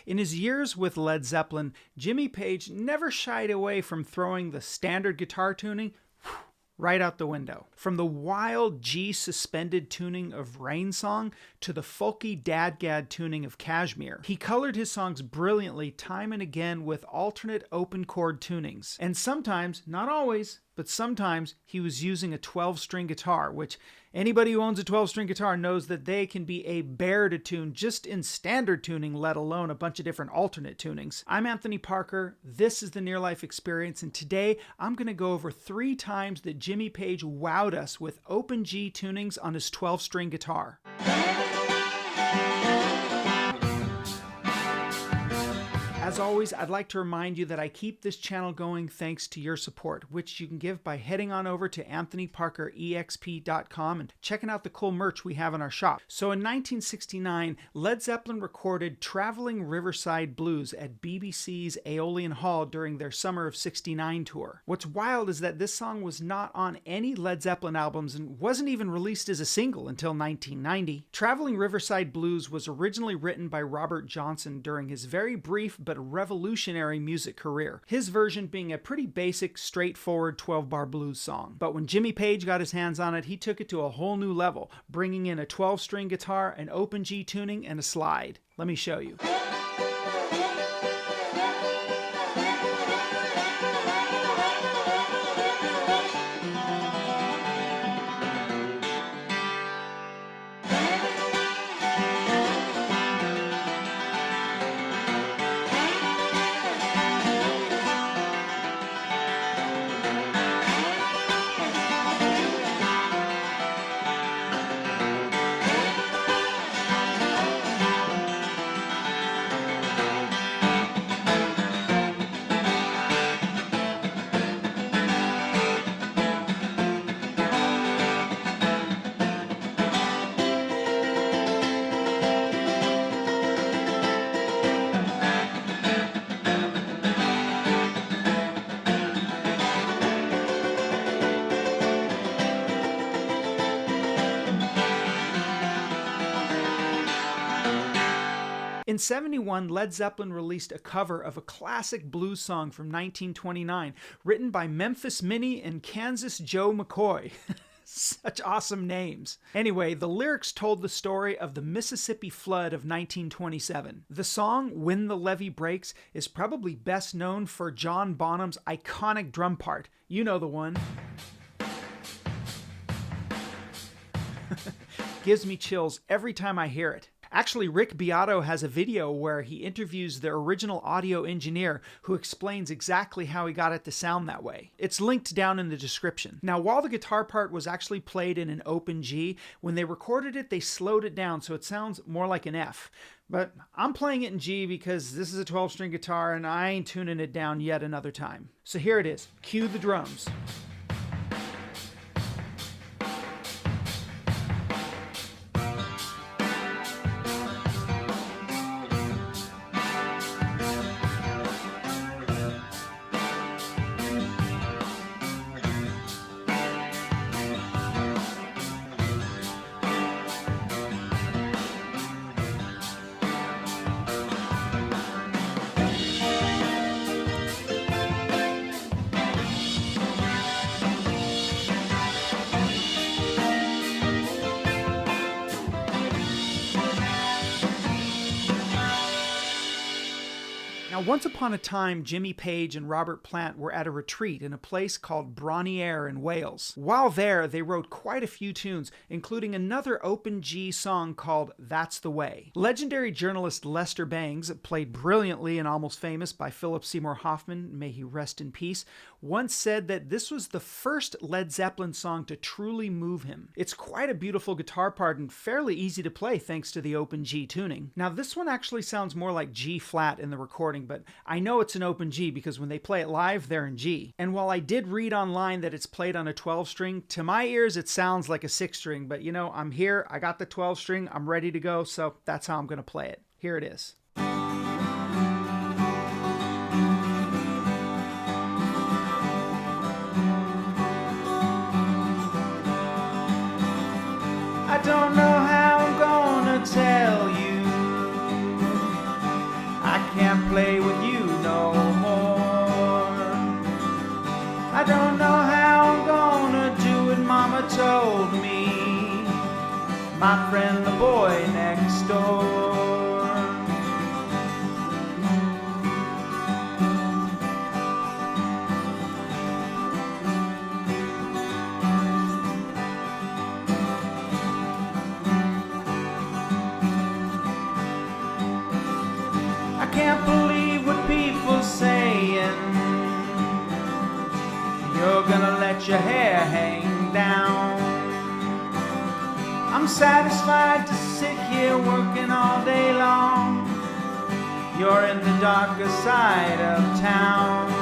In his years with Led Zeppelin, Jimmy Page never shied away from throwing the standard guitar tuning right out the window. From the wild G suspended tuning of Rain Song to the folky dadgad tuning of Kashmir, he colored his songs brilliantly time and again with alternate open chord tunings. And sometimes, not always, but sometimes he was using a 12-string guitar, which anybody who owns a 12-string guitar knows that they can be a bear to tune just in standard tuning, let alone a bunch of different alternate tunings. I'm Anthony Parker, this is the Near Life Experience, and today I'm going to go over 3 times that Jimmy Page wowed us with open G tunings on his 12-string guitar. As always, I'd like to remind you that I keep this channel going thanks to your support, which you can give by heading on over to anthonyparkerexp.com and checking out the cool merch we have in our shop. So in 1969, Led Zeppelin recorded Traveling Riverside Blues at BBC's Aeolian Hall during their Summer of '69 tour. What's wild is that this song was not on any Led Zeppelin albums and wasn't even released as a single until 1990. Traveling Riverside Blues was originally written by Robert Johnson during his very brief but revolutionary music career, his version being a pretty basic, straightforward 12-bar blues song. But when Jimmy Page got his hands on it, he took it to a whole new level, bringing in a 12-string guitar, an open G tuning, and a slide. Let me show you. In '71, Led Zeppelin released a cover of a classic blues song from 1929, written by Memphis Minnie and Kansas Joe McCoy. Such awesome names. Anyway, the lyrics told the story of the Mississippi flood of 1927. The song, When the Levy Breaks, is probably best known for John Bonham's iconic drum part. You know the one. Gives me chills every time I hear it. Actually, Rick Beato has a video where he interviews the original audio engineer who explains exactly how he got it to sound that way. It's linked down in the description. Now, while the guitar part was actually played in an open G, when they recorded it, they slowed it down so it sounds more like an F. But I'm playing it in G because this is a 12-string guitar and I ain't tuning it down yet another time. So here it is. Cue the drums. Now, once upon a time, Jimmy Page and Robert Plant were at a retreat in a place called Bron-Yr in Wales. While there, they wrote quite a few tunes, including another open G song called That's the Way. Legendary journalist Lester Bangs, played brilliantly in Almost Famous by Philip Seymour Hoffman, may he rest in peace, once said that this was the first Led Zeppelin song to truly move him. It's quite a beautiful guitar part and fairly easy to play thanks to the open G tuning. Now, this one actually sounds more like G flat in the recording, but I know it's an open G because when they play it live, they're in G. And while I did read online that it's played on a 12-string, to my ears it sounds like a 6-string, but you know, I'm here, I got the 12-string, I'm ready to go, so that's how I'm going to play it. Here it is. I don't know how I'm gonna tell you. I can't play with you no more. I don't know how I'm gonna do it, Mama told me, my friend the boy next door. I can't believe what people saying. You're gonna let your hair hang down. I'm satisfied to sit here working all day long. You're in the darker side of town.